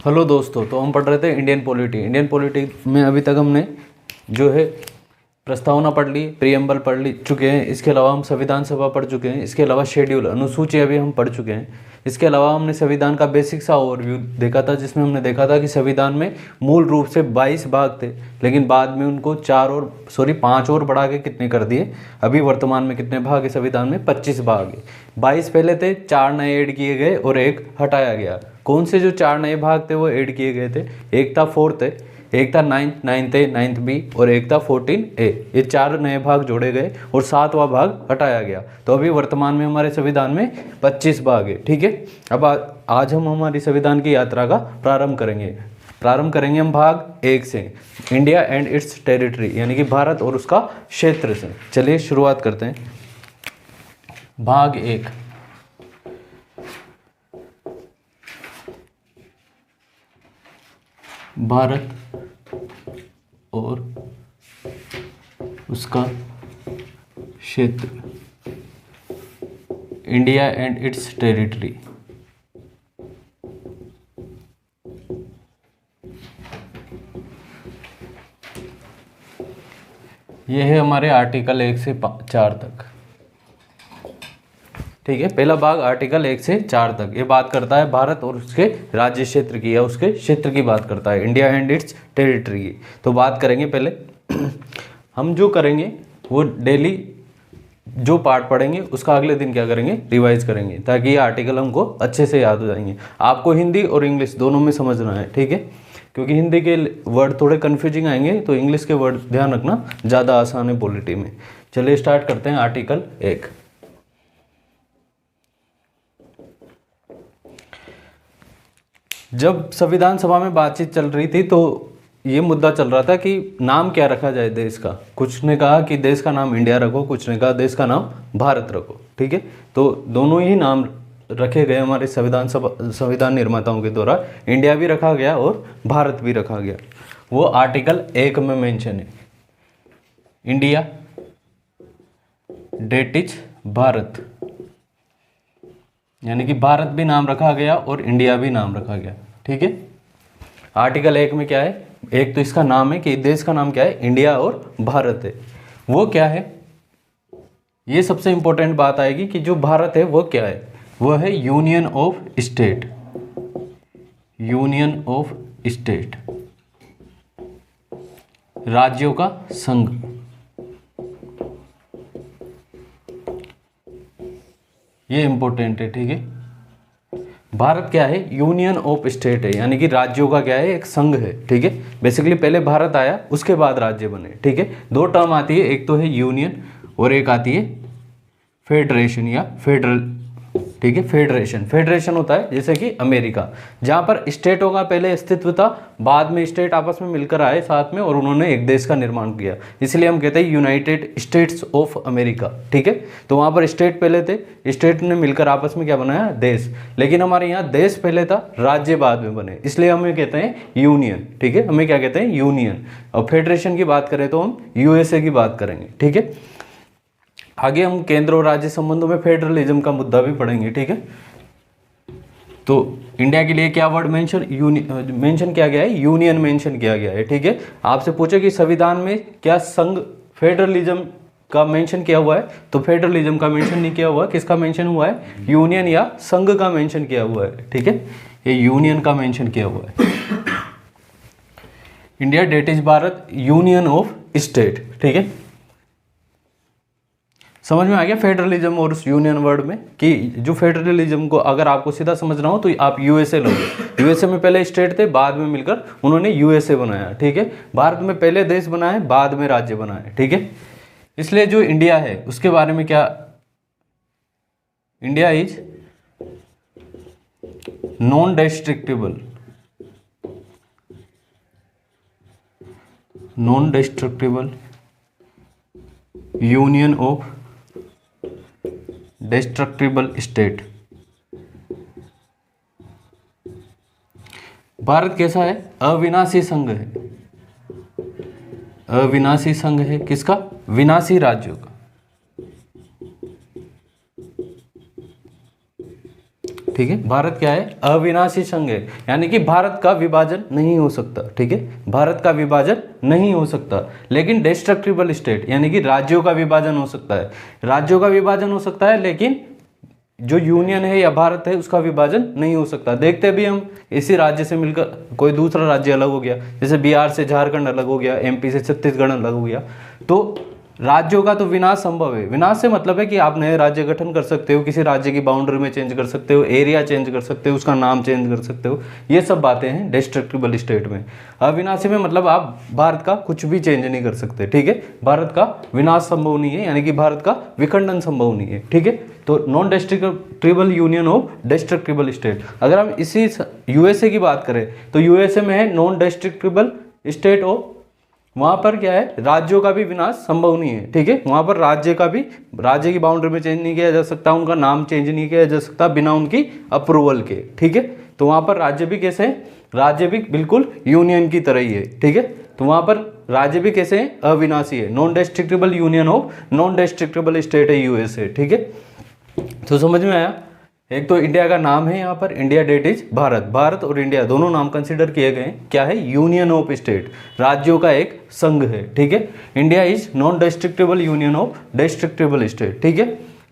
Hello दोस्तों, तो हम पढ़ रहे थे इंडियन पॉलिटी में अभी तक हमने जो है प्रस्तावना पढ़ ली, प्रियम्बल चुके हैं। इसके अलावा हम संविधान सभा पढ़ चुके हैं। इसके अलावा शेड्यूल अनुसूची अभी हम पढ़ चुके हैं। इसके अलावा हमने संविधान का बेसिक सा ओवरव्यू देखा था, जिसमें हमने देखा था कि संविधान में मूल रूप से 22 भाग थे, लेकिन बाद में उनको 5 और बढ़ा के कितने कर दिए। अभी वर्तमान में कितने भाग है संविधान में? 25 भाग है। 22 पहले थे, 4 नए ऐड किए गए और एक हटाया गया। कौन से जो 4 नए भाग थे वो ऐड किए गए थे? एक था 4th ए, एक था 9th ए, 9th बी और एक था 14 ए। ये 4 नए भाग जोड़े गए और 7वां भाग हटाया गया। तो अभी वर्तमान में हमारे संविधान में 25 भाग है। ठीक है, अब आज हम हमारी संविधान की यात्रा का प्रारंभ करेंगे हम भाग 1 से, इंडिया एंड इट्स टेरिटरी, यानी कि भारत और उसका क्षेत्र से। चलिए शुरुआत करते हैं। भाग 1, भारत और उसका क्षेत्र, इंडिया एंड इट्स टेरिटरी। ये है हमारे आर्टिकल 1 से 4 तक। ठीक है, पहला भाग आर्टिकल 1 से 4 तक ये बात करता है भारत और उसके राज्य क्षेत्र की, या उसके क्षेत्र की बात करता है, इंडिया एंड इट्स टेरिटरी की। तो बात करेंगे पहले हम जो करेंगे वो डेली जो पार्ट पढ़ेंगे उसका अगले दिन क्या करेंगे, रिवाइज करेंगे, ताकि ये आर्टिकल हमको अच्छे से याद हो जाएंगे। आपको हिंदी और इंग्लिश दोनों में समझना है। ठीक है, क्योंकि हिंदी के वर्ड थोड़े कन्फ्यूजिंग आएंगे, तो इंग्लिश के वर्ड ध्यान रखना, ज़्यादा आसान है पॉलिटी में। चलिए स्टार्ट करते हैं आर्टिकल 1। जब संविधान सभा में बातचीत चल रही थी तो ये मुद्दा चल रहा था कि नाम क्या रखा जाए देश का। कुछ ने कहा कि देश का नाम इंडिया रखो, कुछ ने कहा देश का नाम भारत रखो। ठीक है, तो दोनों ही नाम रखे गए हमारे संविधान निर्माताओं के द्वारा। इंडिया भी रखा गया और भारत भी रखा गया। वो आर्टिकल 1 में मेंशन है, इंडिया डेट इज भारत, यानी कि भारत भी नाम रखा गया और इंडिया भी नाम रखा गया। ठीक है, आर्टिकल 1 में क्या है, एक तो इसका नाम है कि देश का नाम क्या है, इंडिया और भारत है। वो क्या है, ये सबसे इंपॉर्टेंट बात आएगी कि जो भारत है वो क्या है। वो है union of state, union of state, राज्यों का संघ। ये इंपॉर्टेंट है। ठीक है, भारत क्या है, यूनियन ऑफ स्टेट है, यानी कि राज्यों का क्या है, एक संघ है। ठीक है, बेसिकली पहले भारत आया, उसके बाद राज्य बने। ठीक है, 2 टर्म आती है, एक तो है यूनियन और एक आती है फेडरेशन या फेडरल। ठीक है, फेडरेशन होता है जैसे कि अमेरिका, जहां पर स्टेटों का पहले अस्तित्व था, बाद में स्टेट आपस में मिलकर आए साथ में और उन्होंने एक देश का निर्माण किया। इसलिए हम कहते हैं यूनाइटेड स्टेट्स ऑफ अमेरिका। ठीक है, तो वहां पर स्टेट पहले थे, स्टेट ने मिलकर आपस में क्या बनाया, देश। लेकिन हमारे यहाँ देश पहले था, राज्य बाद में बने, इसलिए हमें कहते हैं यूनियन। ठीक है, हमें क्या कहते हैं, यूनियन। और फेडरेशन की बात करें तो हम यूएसए की बात करेंगे। ठीक है, आगे हम केंद्र और राज्य संबंधों में फेडरलिज्म का मुद्दा भी पढ़ेंगे। ठीक है, तो इंडिया के लिए क्या वर्ड मेंशन किया गया है, यूनियन मेंशन किया गया है। ठीक है, आपसे पूछे कि संविधान में क्या संघ फेडरलिज्म का मेंशन किया हुआ है, तो फेडरलिज्म का मेंशन नहीं किया हुआ है। किसका मेंशन हुआ है, यूनियन या संघ का मेंशन किया हुआ है। ठीक है, ये यूनियन का मेंशन किया हुआ है। India that is Bharat, union of state. ठीक है, समझ में आ गया फेडरलिज्म और उस यूनियन वर्ड में, कि जो फेडरलिज्म को अगर आपको सीधा समझना हो तो आप यूएसए लोगे। यूएसए में पहले स्टेट थे, बाद में मिलकर उन्होंने यूएसए बनाया। ठीक है, भारत में पहले देश बनाए, बाद में राज्य बनाए। ठीक है, इसलिए जो इंडिया है उसके बारे में क्या, India is non destructible, non destructible union of destructible state. Bharat कैसा है, अविनाशी संघ है, अविनाशी संघ है। किसका, विनाशी राज्यों का। ठीक है, भारत क्या है, अविनाशी संघ है, यानी कि भारत का विभाजन नहीं हो सकता। ठीक है, भारत का विभाजन नहीं हो सकता, लेकिन डिस्ट्रक्टिबल स्टेट यानी कि राज्यों का विभाजन हो सकता है। राज्यों का विभाजन हो सकता है, लेकिन जो यूनियन है या भारत है उसका विभाजन नहीं हो सकता। देखते भी हम इसी राज्य से मिलकर कोई दूसरा राज्य अलग हो गया, जैसे बिहार से झारखंड अलग हो गया, एमपी से छत्तीसगढ़ अलग हो गया, तो राज्यों का तो विनाश संभव है। विनाश से मतलब है कि आप नए राज्य गठन कर सकते हो, किसी राज्य की बाउंड्री में चेंज कर सकते हो, एरिया चेंज कर सकते हो, उसका नाम चेंज कर सकते हो, ये सब बातें हैं डिस्ट्रक्टिबल स्टेट में। अविनाशी में मतलब आप भारत का कुछ भी चेंज नहीं कर सकते। ठीक है, भारत का विनाश संभव नहीं है, यानी कि भारत का विखंडन संभव नहीं है। ठीक है, तो non destructible union of destructible state. अगर हम इसी यूएसए की बात करें तो यूएसए में है नॉन डिस्ट्रक्टिबल स्टेट ऑफ, वहां पर क्या है, राज्यों का भी विनाश संभव नहीं है। ठीक है, वहां पर राज्य की बाउंड्री में चेंज नहीं किया जा सकता, उनका नाम चेंज नहीं किया जा सकता बिना उनकी अप्रूवल के। ठीक है, तो वहां पर राज्य भी कैसे हैं, राज्य भी बिल्कुल यूनियन की तरह ही है। ठीक है, तो वहां पर राज्य भी कैसे हैं, अविनाशी है, non destructible union of non destructible state है यूएसए। ठीक है, तो समझ में आया। एक तो इंडिया का नाम है यहाँ पर, India that is Bharat, Bharat और इंडिया दोनों नाम कंसिडर किए गए हैं। क्या है, यूनियन ऑफ स्टेट, राज्यों का एक संघ है। ठीक है, India is non destructible union of destructible state. ठीक है,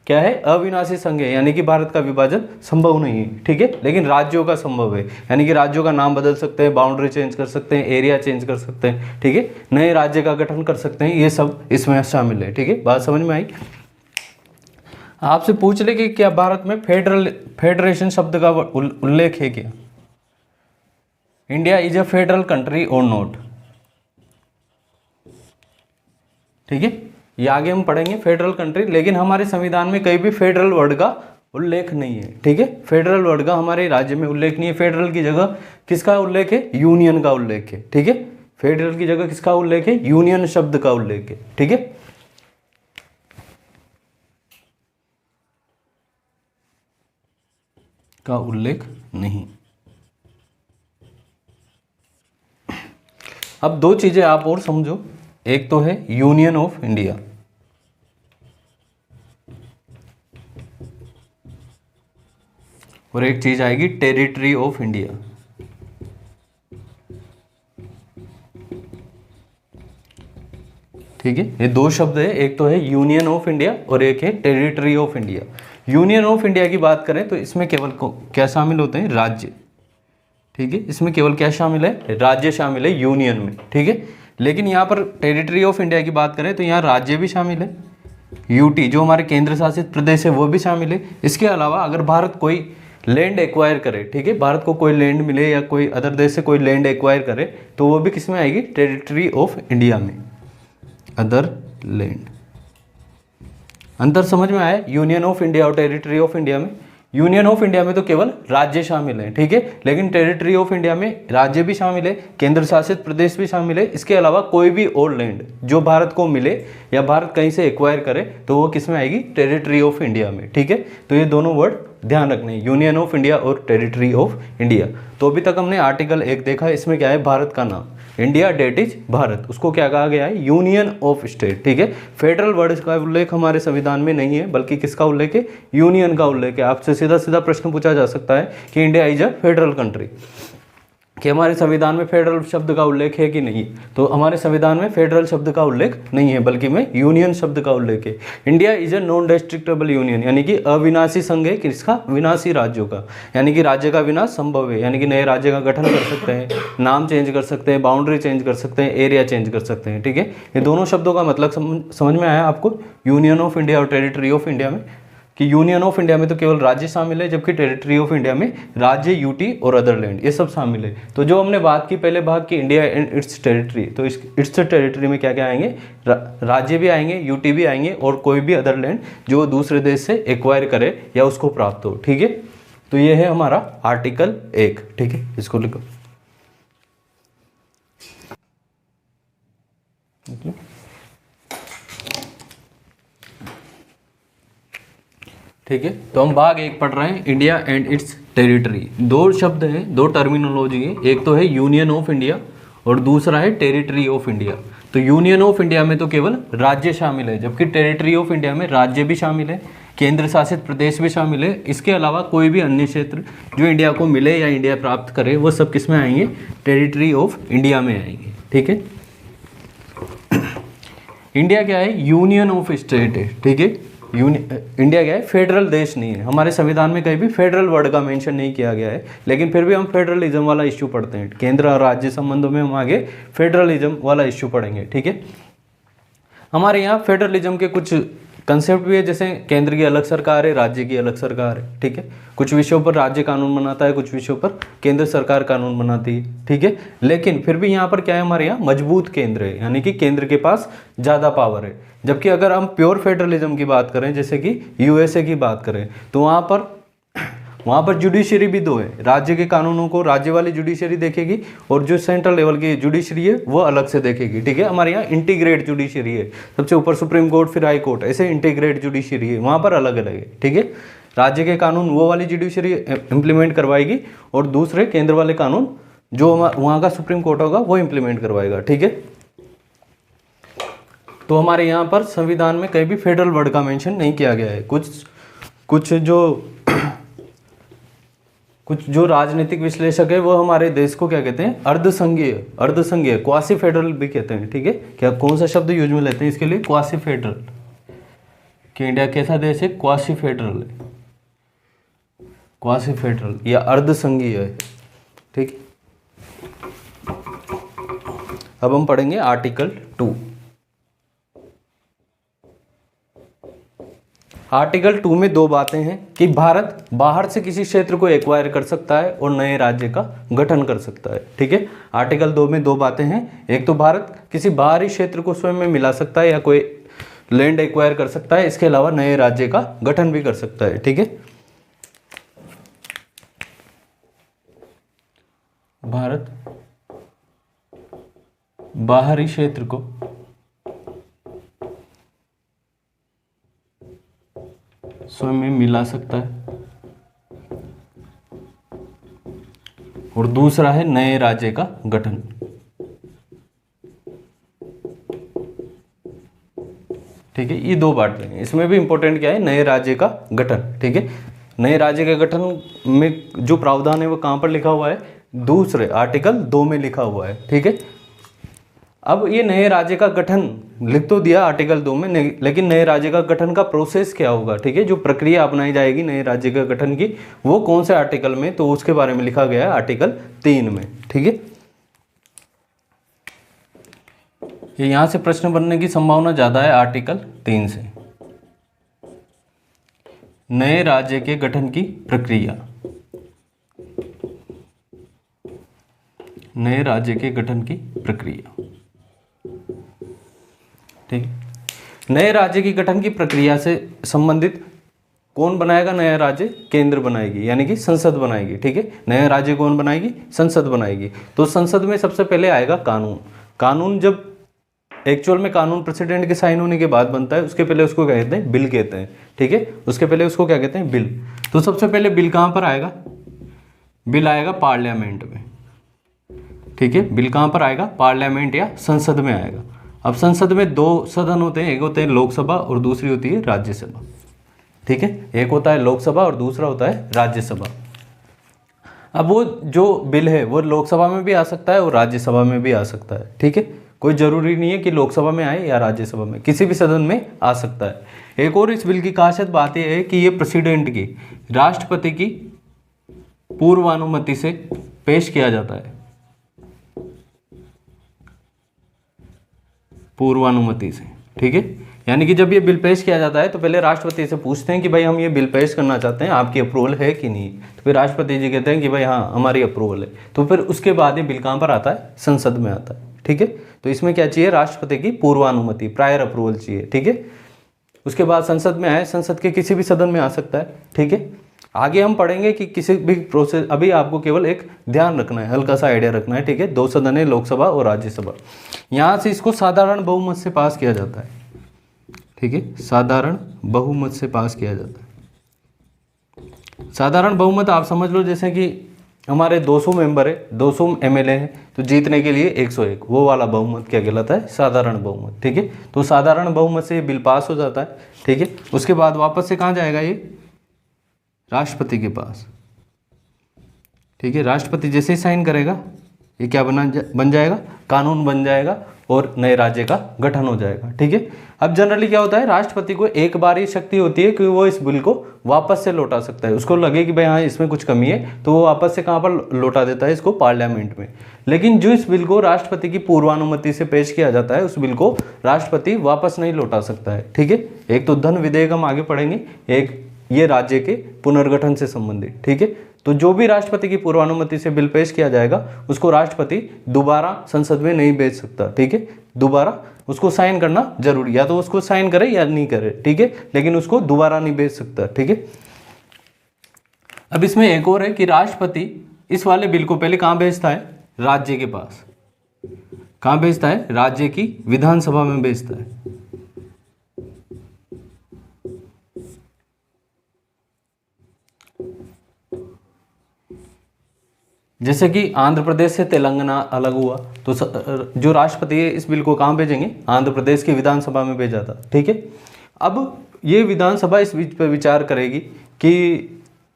क्या है, अविनाशी संघ है, यानी कि भारत का विभाजन संभव नहीं है। ठीक है, लेकिन राज्यों का संभव है, यानी कि राज्यों का नाम बदल सकते हैं, बाउंड्री चेंज कर सकते हैं, एरिया चेंज कर सकते हैं। ठीक है, नए राज्य का गठन कर सकते हैं, ये सब इसमें शामिल है। ठीक है, बात समझ में आई। आपसे पूछ ले कि क्या भारत में फेडरेशन शब्द का उल्लेख है क्या, India is a federal country और नॉट। ठीक है, ये आगे हम पढ़ेंगे फेडरल कंट्री, लेकिन हमारे संविधान में कहीं भी फेडरल वर्ड का उल्लेख नहीं है। ठीक है, फेडरल वर्ड का हमारे राज्य में उल्लेख नहीं है। फेडरल की जगह किसका उल्लेख है, यूनियन का उल्लेख है। ठीक है, फेडरल की जगह किसका उल्लेख है, यूनियन शब्द का उल्लेख है। ठीक है, का उल्लेख नहीं। अब दो चीजें आप और समझो, एक तो है यूनियन ऑफ इंडिया, और एक चीज आएगी टेरिटरी ऑफ इंडिया। ठीक है, ये दो शब्द है, एक तो है यूनियन ऑफ इंडिया और एक है territory of India. Union of India की बात करें तो इसमें केवल क्या शामिल होते हैं, राज्य। ठीक है, इसमें केवल क्या शामिल है, राज्य शामिल है यूनियन में। ठीक है, लेकिन यहाँ पर टेरिटरी ऑफ इंडिया की बात करें तो यहाँ राज्य भी शामिल है, यूटी जो हमारे केंद्र शासित प्रदेश है वो भी शामिल है। इसके अलावा अगर भारत कोई लैंड एक्वायर करे, ठीक है, भारत को कोई लैंड मिले या कोई अदर देश से कोई लैंड एक्वायर करे तो वो भी किस में आएगी, टेरिटरी ऑफ इंडिया में, अदर लैंड। अंतर समझ में आया यूनियन ऑफ इंडिया और टेरिटरी ऑफ इंडिया में। यूनियन ऑफ इंडिया में तो केवल राज्य शामिल हैं, ठीक है, लेकिन टेरिटरी ऑफ इंडिया में राज्य भी शामिल है, केंद्र शासित प्रदेश भी शामिल है। इसके अलावा कोई भी और लैंड जो भारत को मिले या भारत कहीं से एक्वायर करे तो वो किस में आएगी, टेरिटरी ऑफ इंडिया में। ठीक है, तो ये दोनों वर्ड ध्यान रखने, यूनियन ऑफ इंडिया और टेरिटरी ऑफ इंडिया। तो अभी तक हमने आर्टिकल 1 देखा, इसमें क्या है, भारत का नाम, इंडिया डेट इज भारत, उसको क्या कहा गया है, यूनियन ऑफ स्टेट। ठीक है, फेडरल वर्ड का उल्लेख हमारे संविधान में नहीं है, बल्कि किसका उल्लेख है, यूनियन का उल्लेख है। आपसे सीधा सीधा प्रश्न पूछा जा सकता है कि India is a federal country, कि हमारे संविधान में फेडरल शब्द का उल्लेख है कि नहीं, तो हमारे संविधान में फेडरल शब्द का उल्लेख नहीं है, बल्कि में यूनियन शब्द का उल्लेख है। India is a non destructible union, यानी कि अविनाशी संघ है, किसका, विनाशी राज्यों का, यानी कि राज्य का विनाश संभव है, यानी कि नए राज्य का गठन कर सकते हैं, नाम चेंज कर सकते हैं, बाउंड्री चेंज कर सकते हैं, एरिया चेंज कर सकते हैं। ठीक है, ये दोनों शब्दों का मतलब समझ में आया आपको, यूनियन ऑफ इंडिया और टेरिटरी ऑफ इंडिया में, कि यूनियन ऑफ इंडिया में तो केवल राज्य शामिल है, जबकि टेरिटरी ऑफ इंडिया में राज्य, यूटी और अदर लैंड ये सब शामिल है। तो जो हमने बात की पहले भाग की इंडिया एंड इट्स टेरिटरी, तो इट्स टेरिटरी में क्या क्या आएंगे, राज्य भी आएंगे, यूटी भी आएंगे और कोई भी अदर लैंड जो दूसरे देश से एक्वायर करे या उसको प्राप्त हो। ठीक है, तो ये है हमारा आर्टिकल 1। ठीक है, इसको लिखो। ठीक है, तो हम भाग 1 पढ़ रहे हैं, इंडिया एंड इट्स टेरिटरी। दो शब्द हैं, दो टर्मिनोलॉजी है, एक तो है यूनियन ऑफ इंडिया और दूसरा है टेरिटरी ऑफ इंडिया। तो यूनियन ऑफ इंडिया में तो केवल राज्य शामिल है, जबकि टेरिटरी ऑफ इंडिया में राज्य भी शामिल है, केंद्र शासित प्रदेश भी शामिल है। इसके अलावा कोई भी अन्य क्षेत्र जो इंडिया को मिले या इंडिया प्राप्त करे वो सब किस में आएंगे, टेरिटरी ऑफ इंडिया में आएंगे। ठीक है, इंडिया क्या है, यूनियन ऑफ स्टेट है। ठीक है, इंडिया क्या है, फेडरल देश नहीं है। हमारे संविधान में कहीं भी फेडरल वर्ड का मेंशन नहीं किया गया है, लेकिन फिर भी हम फेडरलिज्म वाला इश्यू पढ़ते हैं। केंद्र और राज्य संबंधों में हम आगे फेडरलिज्म वाला इश्यू पढ़ेंगे। ठीक है, हमारे यहाँ फेडरलिज्म के कुछ कंसेप्ट भी है, जैसे केंद्र की अलग सरकार है, राज्य की अलग सरकार है। ठीक है, कुछ विषयों पर राज्य कानून बनाता है, कुछ विषयों पर केंद्र सरकार कानून बनाती है। ठीक है, लेकिन फिर भी यहाँ पर क्या है, हमारे यहाँ मजबूत केंद्र है, यानी कि केंद्र के पास ज़्यादा पावर है। जबकि अगर हम प्योर फेडरलिज्म की बात करें, जैसे कि यूएसए की बात करें, तो वहाँ पर जुडिशरी भी दो है। राज्य के कानूनों को राज्य वाली जुडिशरी देखेगी और जो सेंट्रल लेवल की जुडिशरी है वो अलग से देखेगी। ठीक है, हमारे यहाँ इंटीग्रेट जुडिशरी है, सबसे ऊपर सुप्रीम कोर्ट, फिर हाई कोर्ट, ऐसे इंटीग्रेट जुडिशरी है, वहाँ पर अलग अलग है। ठीक है, राज्य के कानून वो वाली जुडिशरी इम्प्लीमेंट करवाएगी और दूसरे केंद्र वाले कानून जो वहाँ का सुप्रीम कोर्ट होगा वो इम्प्लीमेंट करवाएगा। ठीक है, तो हमारे यहाँ पर संविधान में कहीं भी फेडरल वर्ड का मेंशन नहीं किया गया है। कुछ जो राजनीतिक विश्लेषक है वो हमारे देश को क्या कहते हैं, अर्धसंघीय क्वासी फेडरल भी कहते हैं। ठीक है, क्या कौन सा शब्द यूज में लेते हैं इसके लिए, क्वासी फेडरल, कि इंडिया कैसा देश है, क्वासी फेडरल है, क्वासी फेडरल या अर्धसंघीय है। ठीक, अब हम पढ़ेंगे आर्टिकल 2। आर्टिकल 2 में दो बातें हैं कि भारत बाहर से किसी क्षेत्र को एक्वायर कर सकता है और नए राज्य का गठन कर सकता है। ठीक है, आर्टिकल 2 में दो बातें हैं, एक तो भारत किसी बाहरी क्षेत्र को स्वयं में मिला सकता है या कोई लैंड एक्वायर कर सकता है, इसके अलावा नए राज्य का गठन भी कर सकता है। ठीक है, भारत बाहरी क्षेत्र को स्वयं में मिला सकता है और दूसरा है नए राज्य का गठन। ठीक है, ये दो बातें हैं। इसमें भी इंपॉर्टेंट क्या है, नए राज्य का गठन। ठीक है, नए राज्य के गठन में जो प्रावधान है वो कहाँ पर लिखा हुआ है, दूसरे आर्टिकल 2 में लिखा हुआ है। ठीक है, अब ये नए राज्य का गठन लिख तो दिया आर्टिकल 2 में, लेकिन नए राज्य का गठन का प्रोसेस क्या होगा। ठीक है, जो प्रक्रिया अपनाई जाएगी नए राज्य का गठन की, वो कौन से आर्टिकल में, तो उसके बारे में लिखा गया है आर्टिकल 3 में। ठीक है, ये यहां से प्रश्न बनने की संभावना ज्यादा है आर्टिकल 3 से। नए राज्य के गठन की प्रक्रिया, नए राज्य के गठन की प्रक्रिया। ठीक है, नए राज्य की गठन की प्रक्रिया से संबंधित कौन बनाएगा नया राज्य, केंद्र बनाएगी, यानी कि संसद बनाएगी। ठीक है, नया राज्य कौन बनाएगी, संसद बनाएगी। तो संसद में सबसे पहले आएगा कानून जब एक्चुअल में कानून प्रेसिडेंट के साइन होने के बाद बनता है, उसके पहले उसको क्या कहते हैं, बिल कहते हैं। ठीक है, उसके पहले उसको क्या कहते हैं, बिल। तो सबसे पहले बिल कहाँ पर आएगा, बिल आएगा पार्लियामेंट में। ठीक है, बिल कहाँ पर आएगा, पार्लियामेंट या संसद में आएगा। अब संसद में दो सदन होते हैं, एक होते हैं लोकसभा और दूसरी होती है राज्यसभा। ठीक है, एक होता है लोकसभा और दूसरा होता है राज्यसभा। अब वो जो बिल है वो लोकसभा में भी आ सकता है और राज्यसभा में भी आ सकता है। ठीक है, कोई जरूरी नहीं है कि लोकसभा में आए या राज्यसभा में, किसी भी सदन में आ सकता है। एक और इस बिल की खासियत बात यह है कि ये प्रेसिडेंट की, राष्ट्रपति की पूर्वानुमति से पेश किया जाता है, पूर्वानुमति से। ठीक है, यानी कि जब ये बिल पेश किया जाता है तो पहले राष्ट्रपति से पूछते हैं कि भाई हम ये बिल पेश करना चाहते हैं, आपकी अप्रूवल है कि नहीं। तो फिर राष्ट्रपति जी कहते हैं कि भाई हाँ हमारी अप्रूवल है। तो फिर उसके बाद ये बिल कहाँ पर आता है, संसद में आता है। ठीक है, तो इसमें क्या चाहिए, राष्ट्रपति की पूर्वानुमति, प्रायर अप्रूवल चाहिए। ठीक है, उसके बाद संसद में आए, संसद के किसी भी सदन में आ सकता है। ठीक है, आगे हम पढ़ेंगे कि किसी भी प्रोसेस, अभी आपको केवल एक ध्यान रखना है, हल्का सा आइडिया रखना है। ठीक है, दो सदन है, लोकसभा और राज्यसभा। यहाँ से इसको साधारण बहुमत से पास किया जाता है। ठीक है, साधारण बहुमत से पास किया जाता है। साधारण बहुमत आप समझ लो जैसे कि हमारे 200 मेंबर है, 200 एमएलए हैं, तो जीतने के लिए 101, वो वाला बहुमत क्या कहलाता है? साधारण बहुमत। ठीक है, तो साधारण बहुमत से बिल पास हो जाता है। ठीक है, उसके बाद वापस से कहाँ जाएगा ये? राष्ट्रपति के पास। ठीक है, राष्ट्रपति जैसे ही साइन करेगा ये क्या बन जाएगा? कानून बन जाएगा और नए राज्य का गठन हो जाएगा। ठीक है, अब जनरली क्या होता है, राष्ट्रपति को एक बार ही शक्ति होती है कि वो इस बिल को वापस से लौटा सकता है। उसको लगे कि भाई हाँ इसमें कुछ कमी है तो वो वापस से कहाँ पर लौटा देता है? इसको पार्लियामेंट में। लेकिन जो इस बिल को राष्ट्रपति की पूर्वानुमति से पेश किया जाता है उस बिल को राष्ट्रपति वापस नहीं लौटा सकता है। ठीक है, एक तो धन विधेयक हम आगे पढ़ेंगे, एक ये राज्य के पुनर्गठन से संबंधित। ठीक है, तो जो भी राष्ट्रपति की पूर्वानुमति से बिल पेश किया जाएगा उसको राष्ट्रपति दोबारा संसद में नहीं भेज सकता। ठीक है, दोबारा उसको साइन करना जरूरी, या तो उसको साइन करे या नहीं करे। ठीक है, लेकिन उसको दोबारा नहीं भेज सकता। ठीक है, अब इसमें एक और है कि राष्ट्रपति इस वाले बिल को पहले कहाँ भेजता है? राज्य के पास। कहाँ भेजता है? राज्य की विधानसभा में भेजता है। जैसे कि आंध्र प्रदेश से तेलंगाना अलग हुआ तो जो राष्ट्रपति है इस बिल को कहाँ भेजेंगे? आंध्र प्रदेश की विधानसभा में भेजा था। ठीक है, अब ये विधानसभा इस बीच पर विचार करेगी कि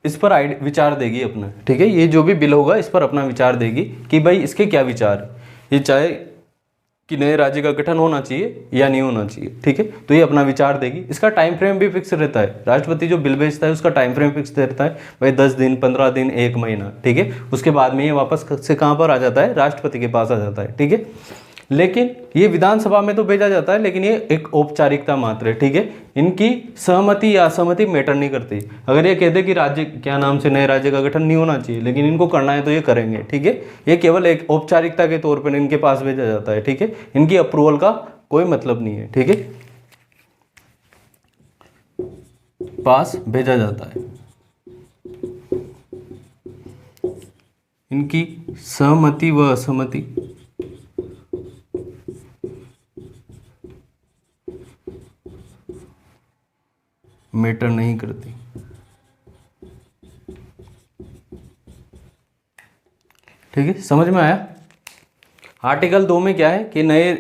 इस पर विचार देगी अपना। ठीक है, ये जो भी बिल होगा इस पर अपना विचार देगी कि भाई इसके क्या विचार है, ये चाहे कि नए राज्य का गठन होना चाहिए या नहीं होना चाहिए। ठीक है, तो ये अपना विचार देगी। इसका टाइम फ्रेम भी फिक्स रहता है, राष्ट्रपति जो बिल भेजता है उसका टाइम फ्रेम फिक्स रहता है भाई 10 दिन, 15 दिन, 1 महीना। ठीक है, उसके बाद में ये वापस से कहाँ पर आ जाता है? राष्ट्रपति के पास आ जाता है। ठीक है, लेकिन ये विधानसभा में तो भेजा जाता है लेकिन ये एक औपचारिकता मात्र है। ठीक है, इनकी सहमति या असहमति मैटर नहीं करती। अगर ये कहते कि राज्य क्या नाम से नए राज्य का गठन नहीं होना चाहिए लेकिन इनको करना है तो ये करेंगे। ठीक है, ये केवल एक औपचारिकता के तौर पर इनके पास भेजा जाता है। ठीक है, इनकी अप्रूवल का कोई मतलब नहीं है। ठीक है, पास भेजा जाता है, इनकी सहमति व असहमति मैटर नहीं करती। ठीक है, समझ में आया? आर्टिकल 2 में क्या है कि नए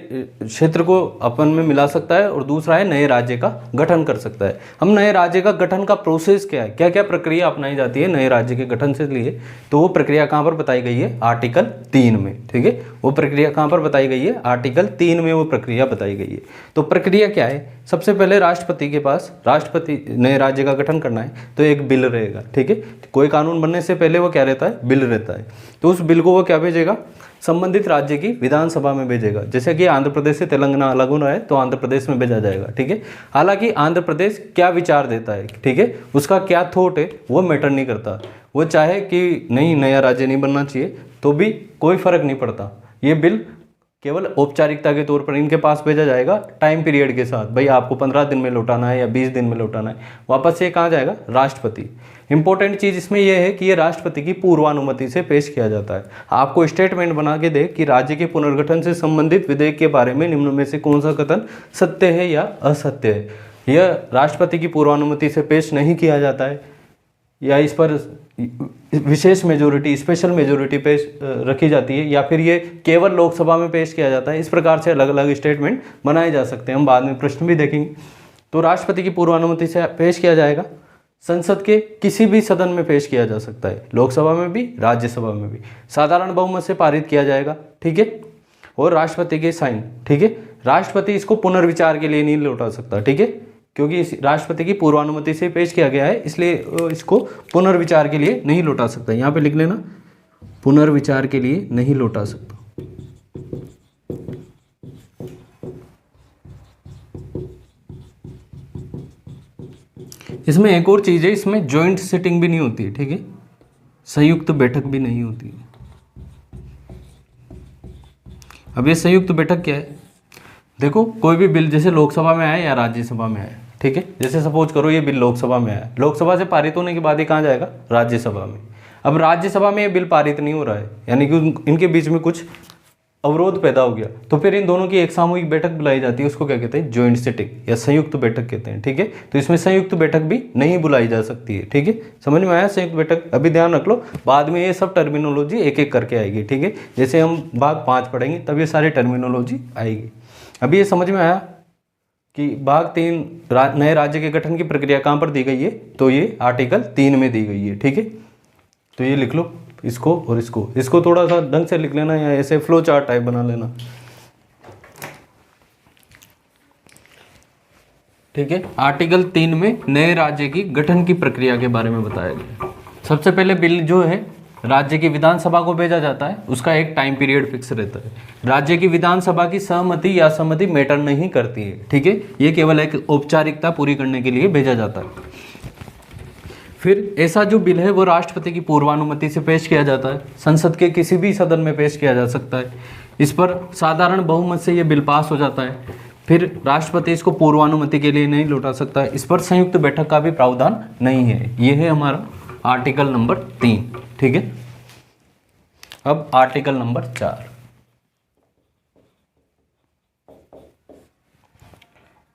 क्षेत्र को अपन में मिला सकता है और दूसरा है नए राज्य का गठन कर सकता है। हम नए राज्य का गठन का प्रोसेस क्या है, क्या क्या प्रक्रिया अपनाई जाती है नए राज्य के गठन से लिए, तो वो प्रक्रिया कहाँ पर बताई गई है? आर्टिकल 3 में। ठीक है, वो प्रक्रिया कहाँ पर बताई गई है? आर्टिकल 3 में वो प्रक्रिया बताई गई है। तो प्रक्रिया क्या है? सबसे पहले राष्ट्रपति के पास, राष्ट्रपति नए राज्य का गठन करना है तो एक बिल रहेगा। ठीक है, कोई कानून बनने से पहले वो क्या रहता है? बिल रहता है। तो उस बिल को वो क्या भेजेगा? संबंधित राज्य की विधानसभा में भेजेगा। जैसे कि आंध्र प्रदेश से तेलंगाना अलग हो रहा है तो आंध्र प्रदेश में भेजा जाएगा। ठीक है, हालांकि आंध्र प्रदेश क्या विचार देता है, ठीक है, उसका क्या थॉट है वो मैटर नहीं करता। वो चाहे कि नहीं नया राज्य नहीं बनना चाहिए तो भी कोई फर्क नहीं पड़ता। ये बिल केवल औपचारिकता के तौर पर इनके पास भेजा जाएगा टाइम पीरियड के साथ, भाई आपको 15 दिन में लौटाना है या 20 दिन में लौटाना है। वापस से कहाँ जाएगा? राष्ट्रपति। इंपॉर्टेंट चीज़ इसमें यह है कि ये राष्ट्रपति की पूर्वानुमति से पेश किया जाता है। आपको स्टेटमेंट बना के दे कि राज्य के पुनर्गठन से संबंधित विधेयक के बारे में निम्न में से कौन सा कथन सत्य है या असत्य है। यह राष्ट्रपति की पूर्वानुमति से पेश नहीं किया जाता है या इस पर विशेष मेजोरिटी, स्पेशल मेजोरिटी पेश रखी जाती है या फिर ये केवल लोकसभा में पेश किया जाता है। इस प्रकार से अलग अलग स्टेटमेंट बनाए जा सकते हैं, हम बाद में प्रश्न भी देखेंगे। तो राष्ट्रपति की पूर्वानुमति से पेश किया जाएगा, संसद के किसी भी सदन में पेश किया जा सकता है, लोकसभा में भी, राज्यसभा में भी, साधारण बहुमत से पारित किया जाएगा। ठीक है, और राष्ट्रपति के साइन। ठीक है, राष्ट्रपति इसको पुनर्विचार के लिए नहीं लौटा सकता। ठीक है, क्योंकि इस राष्ट्रपति की पूर्वानुमति से पेश किया गया है इसलिए इसको पुनर्विचार के लिए नहीं लौटा सकता। यहाँ पे लिख लेना, पुनर्विचार के लिए नहीं लौटा सकता। इसमें एक और चीज़ है, इसमें जॉइंट सिटिंग भी नहीं होती है। ठीक है, संयुक्त बैठक भी नहीं होती है। अब ये संयुक्त बैठक क्या है? देखो, कोई भी बिल जैसे लोकसभा में आए या राज्यसभा में आए, ठीक है, जैसे सपोज करो ये बिल लोकसभा में आया, लोकसभा से पारित होने के बाद ये कहाँ जाएगा? राज्यसभा में। अब राज्यसभा में ये बिल पारित नहीं हो रहा है, यानी कि इनके बीच में कुछ अवरोध पैदा हो गया तो फिर इन दोनों की एक सामूहिक बैठक बुलाई जाती है, उसको क्या कहते हैं, ज्वाइंट सिटिंग या संयुक्त बैठक कहते हैं। ठीक है, तो इसमें संयुक्त बैठक भी नहीं बुलाई जा सकती है। ठीक है, समझ में आया संयुक्त बैठक? अभी ध्यान रख लो, बाद में ये सब टर्मिनोलॉजी एक एक करके आएगी। ठीक है, जैसे हम भाग 5 पढ़ेंगे तब ये सारी टर्मिनोलॉजी आएगी। अभी ये समझ में आया कि भाग 3 नए राज्य के गठन की प्रक्रिया कहाँ पर दी गई है, तो ये आर्टिकल 3 में दी गई है। ठीक है, तो ये लिख लो इसको और इसको थोड़ा सा ढंग से लिख लेना या ऐसे फ्लो चार्ट टाइप बना लेना। ठीक है, आर्टिकल 3 में नए राज्य की गठन की प्रक्रिया के बारे में बताया गया। सबसे पहले बिल जो है राज्य की विधानसभा को भेजा जाता है, उसका एक टाइम पीरियड फिक्स रहता है। राज्य की विधानसभा की सहमति या असहमति मैटर नहीं करती है। ठीक है, ये केवल एक औपचारिकता पूरी करने के लिए भेजा जाता है। फिर ऐसा जो बिल है वो राष्ट्रपति की पूर्वानुमति से पेश किया जाता है, संसद के किसी भी सदन में पेश किया जा सकता है। इस पर साधारण बहुमत से ये बिल पास हो जाता है। फिर राष्ट्रपति इसको पूर्वानुमति के लिए नहीं लौटा सकता है। इस पर संयुक्त बैठक का भी प्रावधान नहीं है। ये है हमारा आर्टिकल नंबर 3। ठीक है, अब आर्टिकल नंबर 4।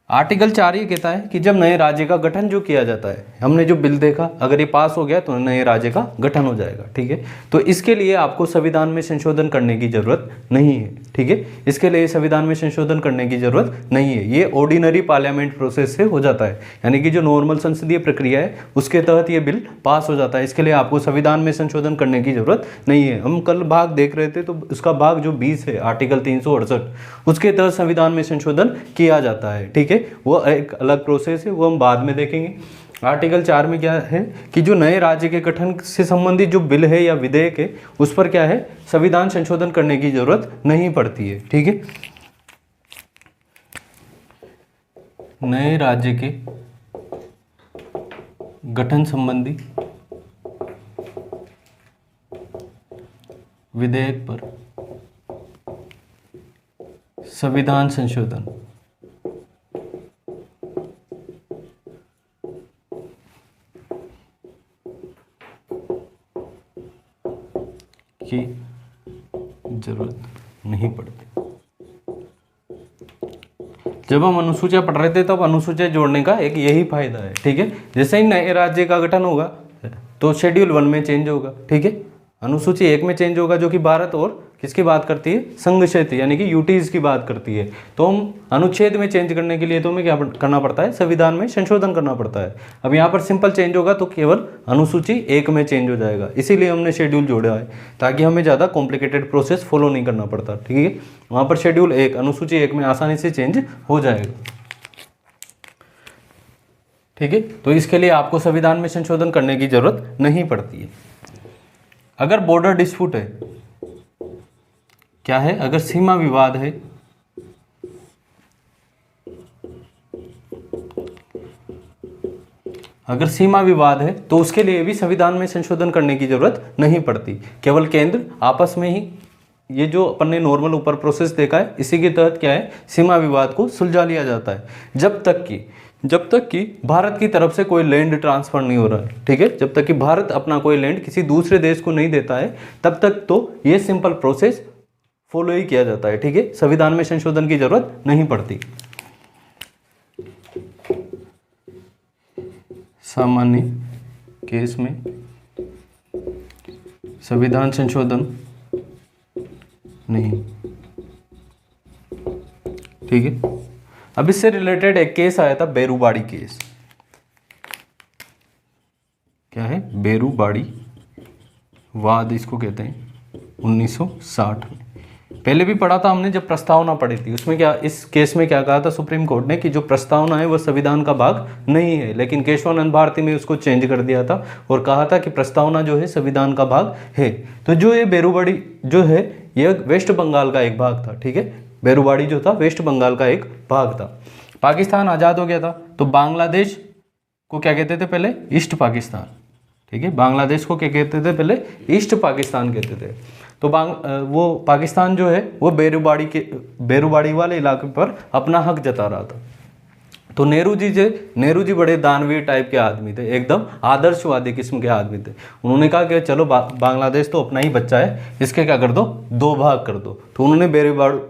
आर्टिकल 4 ये कहता है कि जब नए राज्य का गठन जो किया जाता है, हमने जो बिल देखा, अगर ये पास हो गया तो नए राज्य का गठन हो जाएगा। ठीक है, तो इसके लिए आपको संविधान में संशोधन करने की जरूरत नहीं है। ठीक है, इसके लिए संविधान में संशोधन करने की जरूरत नहीं है। ये ऑर्डिनरी पार्लियामेंट प्रोसेस से हो जाता है, यानी कि जो नॉर्मल संसदीय प्रक्रिया है उसके तहत ये बिल पास हो जाता है। इसके लिए आपको संविधान में संशोधन करने की जरूरत नहीं है। हम कल भाग देख रहे थे तो उसका भाग जो 20 है आर्टिकल 368, उसके तहत संविधान में संशोधन किया जाता है। ठीक है, वो एक अलग प्रोसेस है, वो हम बाद में देखेंगे। आर्टिकल 4 में क्या है कि जो नए राज्य के गठन से संबंधित जो बिल है या विधेयक है उस पर क्या है, संविधान संशोधन करने की जरूरत नहीं पड़ती है। ठीक है, नए राज्य के गठन संबंधी विधेयक पर संविधान संशोधन की जरूरत नहीं पड़ती। जब हम अनुसूचियां पढ़ रहे थे तब अनुसूचियां जोड़ने का एक यही फायदा है। ठीक है, जैसे ही नए राज्य का गठन होगा तो शेड्यूल 1 में चेंज होगा। ठीक है, अनुसूची 1 में चेंज होगा जो कि भारत और किसकी बात करती है, संघ क्षेत्र यानी कि यूटीज की बात करती है। तो हम अनुच्छेद में चेंज करने के लिए तो हमें क्या करना पड़ता है, संविधान में संशोधन करना पड़ता है। अब यहाँ पर सिंपल चेंज होगा तो केवल अनुसूची 1 में चेंज हो जाएगा, इसीलिए हमने शेड्यूल जोड़ा है ताकि हमें ज़्यादा कॉम्प्लिकेटेड प्रोसेस फॉलो नहीं करना पड़ता। ठीक है, वहाँ पर शेड्यूल 1 अनुसूची 1 में आसानी से चेंज हो जाएगा। ठीक है, तो इसके लिए आपको संविधान में संशोधन करने की जरूरत नहीं पड़ती है। अगर बॉर्डर डिस्प्यूट है, क्या है, अगर सीमा विवाद है, अगर सीमा विवाद है तो उसके लिए भी संविधान में संशोधन करने की जरूरत नहीं पड़ती। केवल केंद्र आपस में ही, ये जो अपन ने नॉर्मल ऊपर प्रोसेस देखा है इसी के तहत क्या है, सीमा विवाद को सुलझा लिया जाता है। जब तक कि भारत की तरफ से कोई लैंड ट्रांसफर नहीं हो रहा है। ठीक है, जब तक कि भारत अपना कोई लैंड किसी दूसरे देश को नहीं देता है तब तक तो ये सिंपल प्रोसेस फॉलो ही किया जाता है। ठीक है, संविधान में संशोधन की जरूरत नहीं पड़ती। सामान्य केस में संविधान संशोधन नहीं। ठीक है, अब इससे रिलेटेड एक केस आया था, बेरूबाड़ी केस। क्या है, बेरूबाड़ी वाद इसको कहते हैं, 1960 में। पहले भी पढ़ा था हमने जब प्रस्तावना पढ़ी थी, उसमें क्या, इस केस में क्या कहा था सुप्रीम कोर्ट ने कि जो प्रस्तावना है वो संविधान का भाग नहीं है, लेकिन केशवानंद भारती में उसको चेंज कर दिया था और कहा था कि प्रस्तावना जो है संविधान का भाग है। तो जो ये बेरूबाड़ी जो है ये वेस्ट बंगाल का एक भाग था। ठीक है, बेरूबाड़ी जो था वेस्ट बंगाल का एक भाग था। पाकिस्तान आज़ाद हो गया था तो बांग्लादेश को क्या कहते थे पहले, ईस्ट पाकिस्तान। ठीक है, बांग्लादेश को क्या कहते थे पहले, ईस्ट पाकिस्तान कहते थे। तो वो पाकिस्तान जो है वो बेरूबाड़ी वाले इलाके पर अपना हक जता रहा था। तो नेहरू जी बड़े दानवीर टाइप के आदमी थे, एकदम आदर्शवादी किस्म के आदमी थे। उन्होंने कहा कि चलो बांग्लादेश तो अपना ही बच्चा है, इसके क्या कर दो, 2 भाग कर दो। तो उन्होंने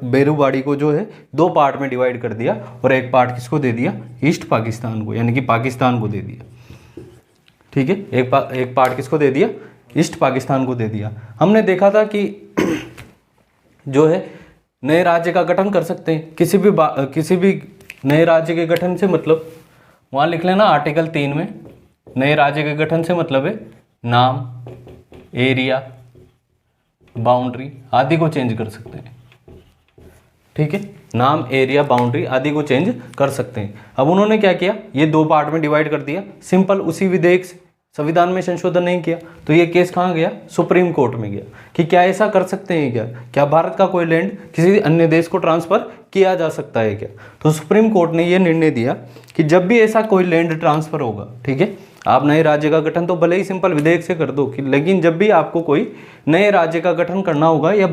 बेरूबाड़ी को जो है 2 पार्ट में डिवाइड कर दिया और एक पार्ट किसको दे दिया, ईस्ट पाकिस्तान को, यानी कि पाकिस्तान को दे दिया। ठीक है, एक पार्ट किसको दे दिया, ईस्ट पाकिस्तान को दे दिया। हमने देखा था कि जो है नए राज्य का गठन कर सकते हैं, किसी भी नए राज्य के गठन से मतलब वहाँ लिख लेना आर्टिकल 3 में, नए राज्य के गठन से मतलब है नाम, एरिया, बाउंड्री आदि को चेंज कर सकते हैं। ठीक है, नाम, एरिया, बाउंड्री आदि को चेंज कर सकते हैं। अब उन्होंने क्या किया, ये 2 पार्ट में डिवाइड कर दिया, सिंपल उसी विधेयक से, संविधान में संशोधन नहीं किया। तो ये केस कहाँ गया, सुप्रीम कोर्ट में गया कि क्या ऐसा कर सकते हैं क्या भारत का कोई लैंड किसी अन्य देश को ट्रांसफर किया जा सकता है क्या। तो सुप्रीम कोर्ट ने ये निर्णय दिया कि जब भी ऐसा कोई लैंड ट्रांसफर होगा, ठीक है, आप नए राज्य का गठन तो भले ही सिंपल विधेयक से कर दो कि, लेकिन जब भी आपको कोई नए राज्य का गठन करना होगा या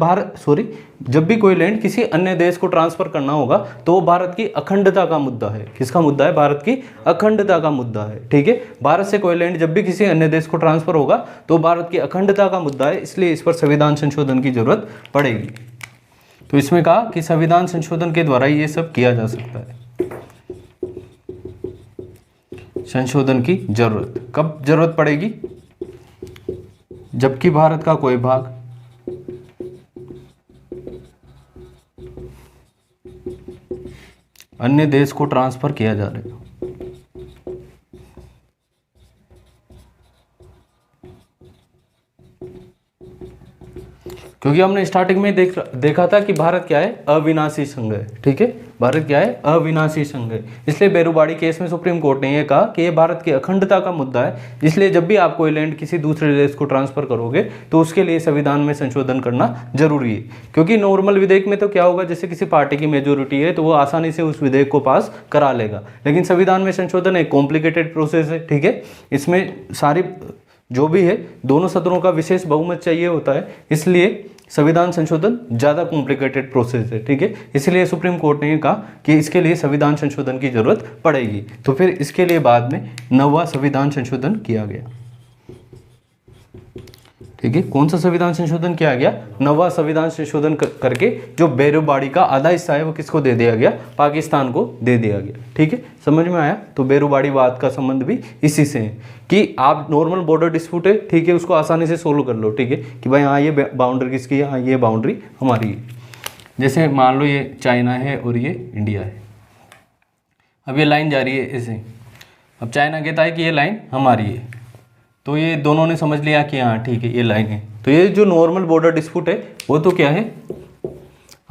जब भी कोई लैंड किसी अन्य देश को ट्रांसफर करना होगा तो वो भारत की अखंडता का मुद्दा है। किसका मुद्दा है, भारत की अखंडता का मुद्दा है। ठीक है, भारत से कोई लैंड जब भी किसी अन्य देश को ट्रांसफर होगा तो भारत की अखंडता का मुद्दा है, इसलिए इस पर संविधान संशोधन की जरूरत पड़ेगी। तो इसमें कहा कि संविधान संशोधन के द्वारा ये सब किया जा सकता है। संशोधन की जरूरत कब जरूरत पड़ेगी, जबकि भारत का कोई भाग अन्य देश को ट्रांसफर किया जा रहा है। क्योंकि हमने स्टार्टिंग में देखा था कि भारत क्या है, अविनाशी संघ है। ठीक है, भारत क्या है, अविनाशी संघ है। इसलिए बेरूबाड़ी केस में सुप्रीम कोर्ट ने यह कहा कि यह भारत की अखंडता का मुद्दा है, इसलिए जब भी आप कोई लैंड किसी दूसरे देश को ट्रांसफर करोगे तो उसके लिए संविधान में संशोधन करना जरूरी है। क्योंकि नॉर्मल विधेयक में तो क्या होगा, जैसे किसी पार्टी की मेजोरिटी है तो वो आसानी से उस विधेयक को पास करा लेगा, लेकिन संविधान में संशोधन एक कॉम्प्लिकेटेड प्रोसेस है। ठीक है, इसमें सारी जो भी है दोनों सदनों का विशेष बहुमत चाहिए होता है, इसलिए संविधान संशोधन ज़्यादा कॉम्प्लिकेटेड प्रोसेस है। ठीक है, इसलिए सुप्रीम कोर्ट ने कहा कि इसके लिए संविधान संशोधन की जरूरत पड़ेगी। तो फिर इसके लिए बाद में 9वां संविधान संशोधन किया गया। ठीक है, कौन सा संविधान संशोधन किया गया, 9वां संविधान संशोधन करके जो बेरूबाड़ी का आधा हिस्सा है वो किसको दे दिया गया, पाकिस्तान को दे दिया गया। ठीक है, समझ में आया। तो बेरूबाड़ी वाद का संबंध भी इसी से है कि आप नॉर्मल बॉर्डर डिस्प्यूट है, ठीक है, उसको आसानी से सोल्व कर लो। ठीक है, कि भाई हाँ ये बाउंड्री किसकी है, हाँ ये बाउंड्री हमारी है। जैसे मान लो ये चाइना है और ये इंडिया है, अब ये लाइन जा रही है ऐसे, अब चाइना कहता है कि ये लाइन हमारी है, तो ये दोनों ने समझ लिया कि हाँ ठीक है ये लाइन है। तो ये जो नॉर्मल बॉर्डर डिस्प्यूट है वो तो क्या है,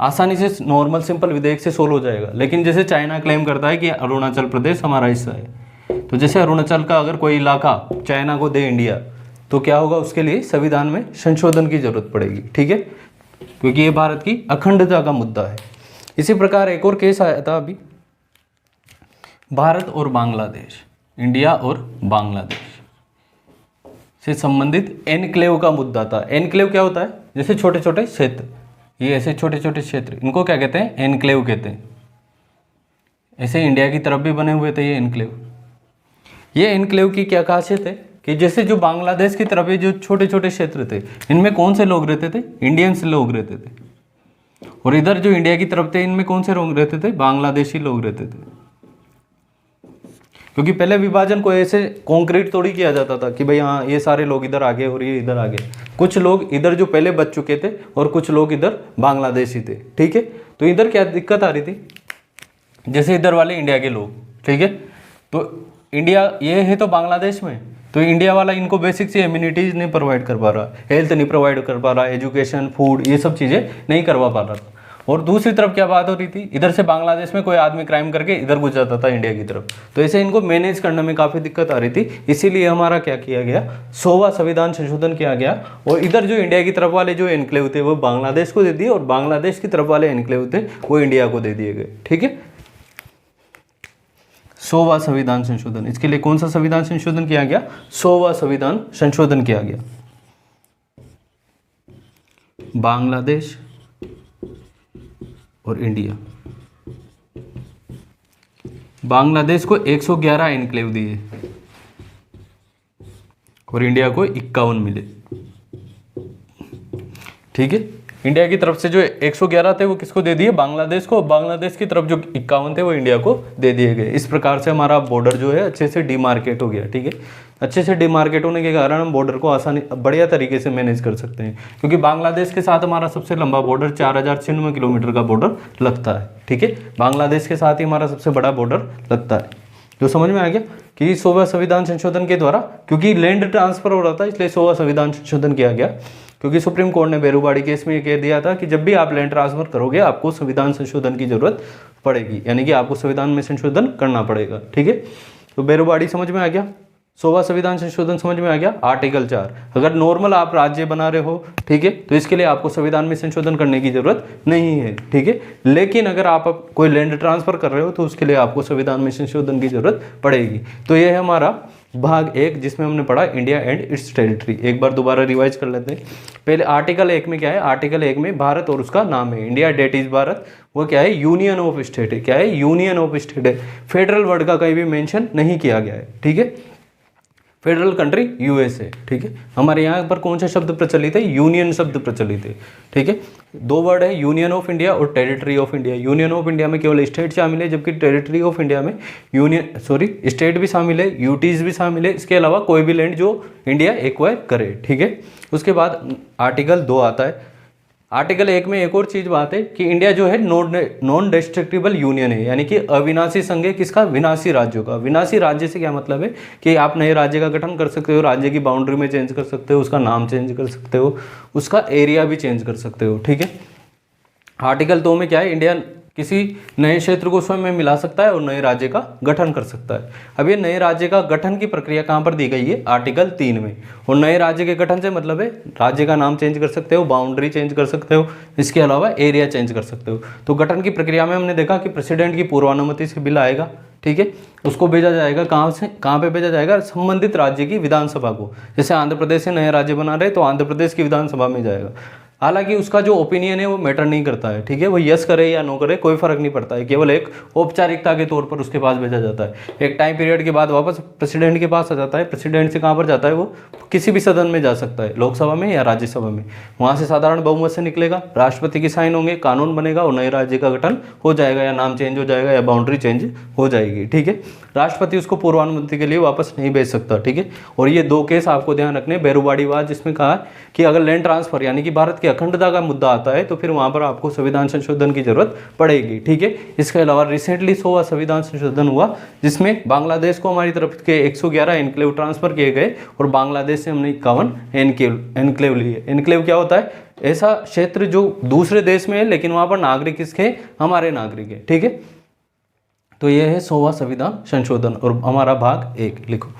आसानी से नॉर्मल सिंपल विधेयक से सोल्व हो जाएगा। लेकिन जैसे चाइना क्लेम करता है कि अरुणाचल प्रदेश हमारा हिस्सा है, तो जैसे अरुणाचल का अगर कोई इलाका चाइना को दे इंडिया, तो क्या होगा, उसके लिए संविधान में संशोधन की जरूरत पड़ेगी। ठीक है, क्योंकि ये भारत की अखंडता का मुद्दा है। इसी प्रकार एक और केस आया था अभी, भारत और बांग्लादेश, इंडिया और बांग्लादेश से संबंधित एनक्लेव का मुद्दा था। एनक्लेव क्या होता है, जैसे छोटे छोटे क्षेत्र, ये ऐसे छोटे छोटे क्षेत्र, इनको क्या कहते हैं, एनक्लेव कहते हैं। ऐसे इंडिया की तरफ भी बने हुए थे ये एनक्लेव। ये एनक्लेव की क्या खासियत है कि जैसे जो बांग्लादेश की तरफ जो छोटे छोटे क्षेत्र थे, इनमें कौन से लोग रहते थे, इंडियंस लोग रहते थे, और इधर जो इंडिया की तरफ थे इनमें कौन से लोग रहते थे, बांग्लादेशी लोग रहते थे। क्योंकि पहले विभाजन को ऐसे कॉन्क्रीट थोड़ी किया जाता था कि भाई हाँ ये सारे लोग इधर आगे और ये इधर आगे, कुछ लोग इधर जो पहले बच चुके थे और कुछ लोग इधर बांग्लादेशी थे। ठीक है, तो इधर क्या दिक्कत आ रही थी, जैसे इधर वाले इंडिया के लोग, ठीक है, तो इंडिया ये है तो बांग्लादेश में, तो इंडिया वाला इनको बेसिक सी एम्यूनिटीज नहीं प्रोवाइड कर पा रहा, हेल्थ नहीं प्रोवाइड कर पा रहा, एजुकेशन, फूड, ये सब चीज़ें नहीं करवा पा रहा था। और दूसरी तरफ क्या बात हो रही थी, इधर से बांग्लादेश में कोई आदमी क्राइम करके इधर घुस जाता था इंडिया की तरफ, तो ऐसे इनको मैनेज करने में काफ़ी दिक्कत आ रही थी। इसीलिए हमारा क्या किया गया, 100वां संविधान संशोधन किया गया, और इधर जो इंडिया की तरफ वाले जो एनक्लेव थे वो बांग्लादेश को दे दिए, और बांग्लादेश की तरफ वाले एनक्लेव थे वो इंडिया को दे दिए गए। ठीक है, 100वां संविधान संशोधन, इसके लिए कौन सा संविधान संशोधन किया गया, 100वां संविधान संशोधन किया गया। बांग्लादेश और इंडिया बांग्लादेश को 111 एनक्लेव दिए और इंडिया को 51 मिले। ठीक है, इंडिया की तरफ से जो 111 थे वो किसको दे दिए? बांग्लादेश को। बांग्लादेश की तरफ जो 51 थे वो इंडिया को दे दिए गए। इस प्रकार से हमारा बॉर्डर जो है अच्छे से डिमार्केट हो गया। ठीक है, अच्छे से डिमार्केट होने के कारण हम बॉर्डर को आसानी बढ़िया तरीके से मैनेज कर सकते हैं, क्योंकि बांग्लादेश के साथ हमारा सबसे लंबा बॉर्डर 4096 किलोमीटर का बॉर्डर लगता है। ठीक है, बांग्लादेश के साथ ही हमारा सबसे बड़ा बॉर्डर लगता है। जो समझ में आ गया कि 16वां संविधान संशोधन के द्वारा, क्योंकि लैंड ट्रांसफर हो रहा था इसलिए 16वां संविधान संशोधन किया गया, क्योंकि सुप्रीम कोर्ट ने बेरूबाड़ी केस में ये कह दिया था कि जब भी आप लैंड ट्रांसफर करोगे आपको संविधान संशोधन की जरूरत पड़ेगी, यानी कि आपको संविधान में संशोधन करना पड़ेगा। ठीक है, तो बेरूबाड़ी समझ में आ गया। 16वां संविधान संशोधन समझ में आ गया। आर्टिकल 4, अगर नॉर्मल आप राज्य बना रहे हो, ठीक है, तो इसके लिए आपको संविधान में संशोधन करने की जरूरत नहीं है। ठीक है, लेकिन अगर आप कोई लैंड ट्रांसफर कर रहे हो तो उसके लिए आपको संविधान में संशोधन की जरूरत पड़ेगी। तो यह है हमारा भाग 1, जिसमें हमने पढ़ा इंडिया एंड इट्स टेरिटरी। एक बार दोबारा रिवाइज कर लेते हैं। पहले आर्टिकल 1 में क्या है? आर्टिकल 1 में भारत और उसका नाम है इंडिया, डेट इज भारत। वो क्या है? यूनियन ऑफ स्टेट है। क्या है? यूनियन ऑफ स्टेट है। फेडरल वर्ड का कहीं भी मेंशन नहीं किया गया है। ठीक है, फेडरल कंट्री यूएसए। ठीक है, हमारे यहाँ पर कौन सा शब्द प्रचलित है? यूनियन शब्द प्रचलित है। ठीक है, 2 वर्ड है, यूनियन ऑफ इंडिया और territory of India. Union of India में केवल स्टेट शामिल है, जबकि टेरिटरी ऑफ इंडिया में स्टेट भी शामिल है, यूटीज भी शामिल है, इसके अलावा कोई भी लैंड जो इंडिया एक्वायर करे। ठीक है, उसके बाद आर्टिकल 2 आता है। आर्टिकल 1 में एक और चीज बात है कि इंडिया जो है नॉन डिस्ट्रक्टिबल यूनियन है, यानी कि अविनाशी संघ है। किसका? विनाशी राज्यों का। विनाशी राज्य से क्या मतलब है कि आप नए राज्य का गठन कर सकते हो, राज्य की बाउंड्री में चेंज कर सकते हो, उसका नाम चेंज कर सकते हो, उसका एरिया भी चेंज कर सकते हो। ठीक है, आर्टिकल 2 में क्या है? इंडिया किसी नए क्षेत्र को स्वयं में मिला सकता है और नए राज्य का गठन कर सकता है। अब ये नए राज्य का गठन की प्रक्रिया कहाँ पर दी गई है? आर्टिकल 3 में। और नए राज्य के गठन से मतलब है राज्य का नाम चेंज कर सकते हो, बाउंड्री चेंज कर सकते हो, इसके अलावा एरिया चेंज कर सकते हो। तो गठन की प्रक्रिया में हमने देखा कि प्रेसिडेंट की पूर्वानुमति से बिल आएगा। ठीक है, उसको भेजा जाएगा कहाँ से? कहाँ पे भेजा जाएगा? संबंधित राज्य की विधानसभा को। जैसे आंध्र प्रदेश से नया राज्य बना रहे तो आंध्र प्रदेश की विधानसभा में जाएगा। हालांकि उसका जो ओपिनियन है वो मैटर नहीं करता है। ठीक है, वो यस करे या नो करे कोई फर्क नहीं पड़ता है, केवल एक औपचारिकता के तौर पर उसके पास भेजा जाता है। एक टाइम पीरियड के बाद वापस प्रेसिडेंट के पास आ जाता है। प्रेसिडेंट से कहाँ पर जाता है? वो किसी भी सदन में जा सकता है, लोकसभा में या राज्यसभा में। वहाँ से साधारण बहुमत से निकलेगा, राष्ट्रपति की साइन होंगे, कानून बनेगा और नए राज्य का गठन हो जाएगा, या नाम चेंज हो जाएगा या बाउंड्री चेंज हो जाएगी। ठीक है, राष्ट्रपति उसको पूर्वानुमति के लिए वापस नहीं भेज सकता। ठीक है, और ये 2 केस आपको ध्यान रखने। बेरूबाड़ीवाद, जिसमें कहा कि अगर लैंड ट्रांसफर यानी कि भारत की अखंडता का मुद्दा आता है तो फिर वहां पर आपको संविधान संशोधन की जरूरत पड़ेगी। ठीक है, इसके अलावा रिसेंटली 100वां संविधान संशोधन हुआ, जिसमें बांग्लादेश को हमारी तरफ के 111 एनक्लेव ट्रांसफर किए गए और बांग्लादेश से हमने 51 एनक्लेव लिए। एनक्लेव क्या होता है? ऐसा क्षेत्र जो दूसरे देश में है लेकिन वहां पर नागरिक किसके? हमारे नागरिक है। ठीक है, तो यह है 100वां संविधान संशोधन और हमारा भाग 1 लिखो।